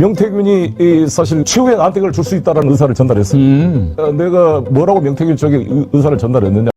명태균이 사실 최후의 안택을 줄 수 있다는 의사를 전달했어요. 내가 뭐라고 명태균 쪽에 의사를 전달했느냐.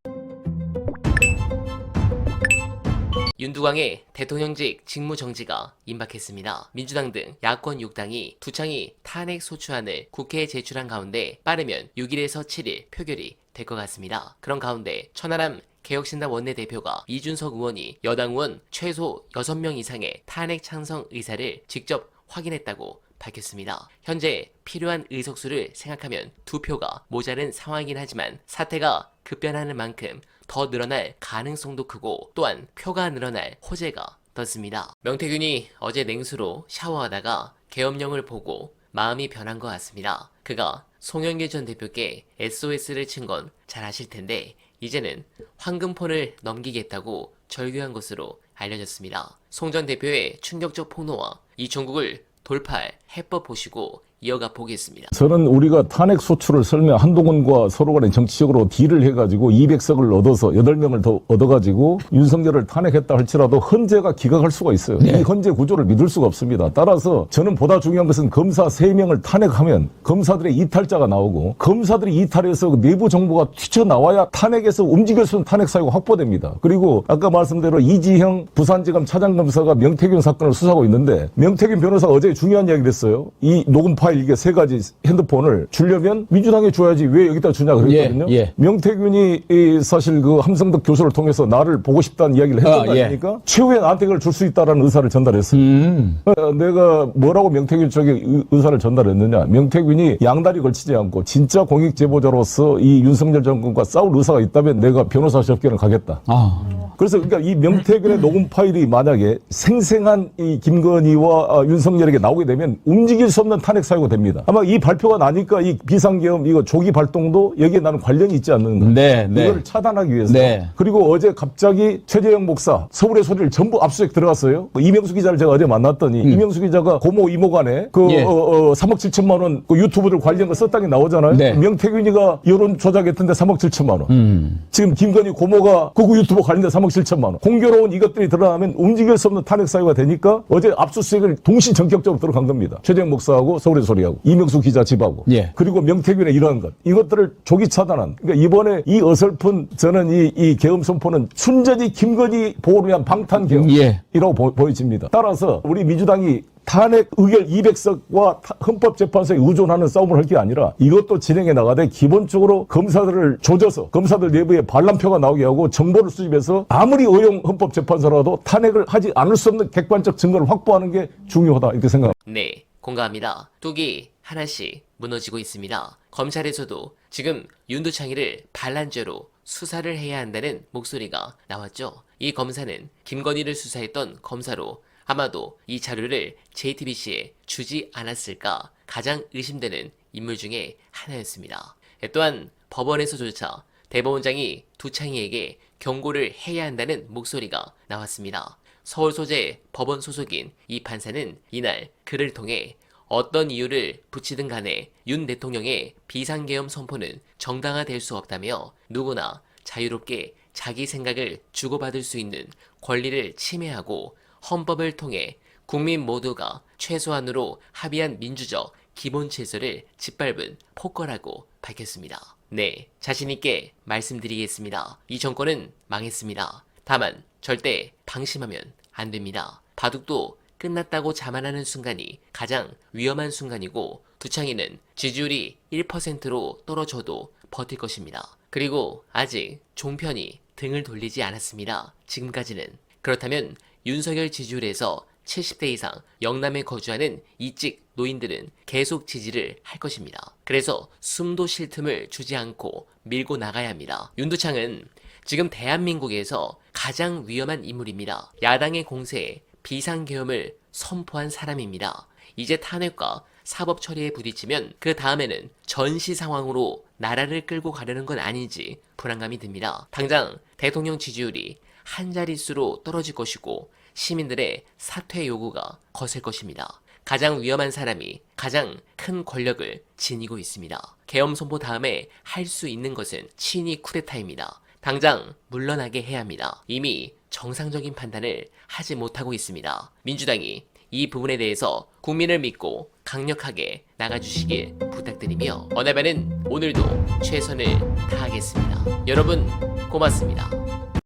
윤두광의 대통령직 직무정지가 임박했습니다. 민주당 등 야권 6당이 두창이 탄핵 소추안을 국회에 제출한 가운데 빠르면 6일에서 7일 표결이 될 것 같습니다. 그런 가운데 천하람 개혁신당 원내대표가 이준석 의원이 여당 의원 최소 6명 이상의 탄핵 찬성 의사를 직접 확인했다고 밝혔습니다. 현재 필요한 의석수를 생각하면 2표가 모자른 상황이긴 하지만 사태가 급변하는 만큼 더 늘어날 가능성도 크고 또한 표가 늘어날 호재가 떴습니다. 명태균이 어제 냉수로 샤워하다가 계엄령을 보고 마음이 변한 것 같습니다. 그가 송영길 전 대표께 SOS를 친 건 잘 아실 텐데 이제는 황금폰을 넘기겠다고 절규한 것으로 알려졌습니다. 송 전 대표의 충격적 폭로와 이 종국을 돌파할 해법 보시고 이어가 보겠습니다. 저는 우리가 탄핵 소추를 설명 한동훈과 서로 간에 정치적으로 딜을 해가지고 200석을 얻어서 8명을 더 얻어가지고 윤석열을 탄핵했다 할지라도 헌재가 기각할 수가 있어요. 이 헌재 구조를 믿을 수가 없습니다. 따라서 저는 보다 중요한 것은 검사 3명을 탄핵하면 검사들의 이탈자가 나오고 검사들이 이탈해서 내부 정보가 튀쳐나와야 탄핵에서 움직일 수 있는 탄핵 사유가 확보됩니다. 그리고 아까 말씀대로 이지형 부산지검 차장검사가 명태균 사건을 수사하고 있는데 명태균 변호사가 어제 중요한 이야기를 했어요. 이 녹음 파일 이게 3가지 핸드폰을 주려면 민주당에 줘야지 왜 여기다 주냐 그랬거든요. 명태균이 사실 그 함성덕 교수를 통해서 나를 보고 싶다는 이야기를 했던 거 아닙니까? 최후의 안택을 줄 수 있다는 의사를 전달했어요. 내가 뭐라고 명태균 쪽에 의사를 전달했느냐. 명태균이 양다리 걸치지 않고 진짜 공익제보자로서 이 윤석열 정권과 싸울 의사가 있다면 내가 변호사 시험기는 가겠다. 그래서 그러니까 이 명태균의 녹음 파일이 만약에 생생한 이 김건희와 윤석열에게 나오게 되면 움직일 수 없는 탄핵 사유가 됩니다. 아마 이 발표가 나니까 이 비상계엄 이거 조기 발동도 여기에 나는 관련이 있지 않는가. 이걸 차단하기 위해서. 그리고 어제 갑자기 최재형 목사 서울의 소리를 전부 압수수색 들어갔어요. 이명수 기자를 제가 어제 만났더니 이명수 기자가 고모 이모 간에 그 3억 7천만 원 그 유튜브들 관련 거 썼다는 게 나오잖아요. 명태균이가 여론 조작했던데 3억 7천만 원. 지금 김건희 고모가 극우 유튜브 관련된 3억 7천만 원. 공교로운 이것들이 드러나면 움직일 수 없는 탄핵 사유가 되니까 어제 압수수색을 동시 전격적으로 들어간 겁니다. 최재형 목사하고 서울의 소리하고 이명수 기자 집하고 그리고 명태균의 이러한 것 이것들을 조기 차단한. 그러니까 이번에 이 어설픈 저는 이 계엄 선포는 순전히 김건희 보호를 위한 방탄 계엄이라고 보여집니다. 따라서 우리 민주당이 탄핵 의결 200석과 헌법재판소에 의존하는 싸움을 할 게 아니라 이것도 진행해 나가되 기본적으로 검사들을 조져서 검사들 내부에 반란표가 나오게 하고 정보를 수집해서 아무리 의용 헌법재판소라도 탄핵을 하지 않을 수 없는 객관적 증거를 확보하는 게 중요하다 이렇게 생각합니다. 네, 공감합니다. 뚝이 하나씩 무너지고 있습니다. 검찰에서도 지금 윤두창이를 반란죄로 수사를 해야 한다는 목소리가 나왔죠. 이 검사는 김건희를 수사했던 검사로 아마도 이 자료를 JTBC에 주지 않았을까 가장 의심되는 인물 중에 하나였습니다. 또한 법원에서조차 대법원장이 두창이에게 경고를 해야 한다는 목소리가 나왔습니다. 서울 소재 법원 소속인 이 판사는 이날 글을 통해 어떤 이유를 붙이든 간에 윤 대통령의 비상계엄 선포는 정당화될 수 없다며 누구나 자유롭게 자기 생각을 주고받을 수 있는 권리를 침해하고 헌법을 통해 국민 모두가 최소한으로 합의한 민주적 기본 질서를 짓밟은 폭거라고 밝혔습니다. 네, 자신있게 말씀드리겠습니다. 이 정권은 망했습니다. 다만 절대 방심하면 안 됩니다. 바둑도 끝났다고 자만하는 순간이 가장 위험한 순간이고 두창이는 지지율이 1%로 떨어져도 버틸 것입니다. 그리고 아직 종편이 등을 돌리지 않았습니다. 지금까지는. 그렇다면 윤석열 지지율에서 70대 이상 영남에 거주하는 이직 노인들은 계속 지지를 할 것입니다. 그래서 숨도 쉴 틈을 주지 않고 밀고 나가야 합니다. 윤두창은 지금 대한민국에서 가장 위험한 인물입니다. 야당의 공세에 비상계엄을 선포한 사람입니다. 이제 탄핵과 사법 처리에 부딪히면 그 다음에는 전시 상황으로 나라를 끌고 가려는 건 아닌지 불안감이 듭니다. 당장 대통령 지지율이 한 자릿수로 떨어질 것이고 시민들의 사퇴 요구가 거셀 것입니다. 가장 위험한 사람이 가장 큰 권력을 지니고 있습니다. 계엄 선포 다음에 할 수 있는 것은 친위 쿠데타입니다. 당장 물러나게 해야 합니다. 이미 정상적인 판단을 하지 못하고 있습니다. 민주당이 이 부분에 대해서 국민을 믿고 강력하게 나가주시길 부탁드리며 어나바는 오늘도 최선을 다하겠습니다. 여러분 고맙습니다.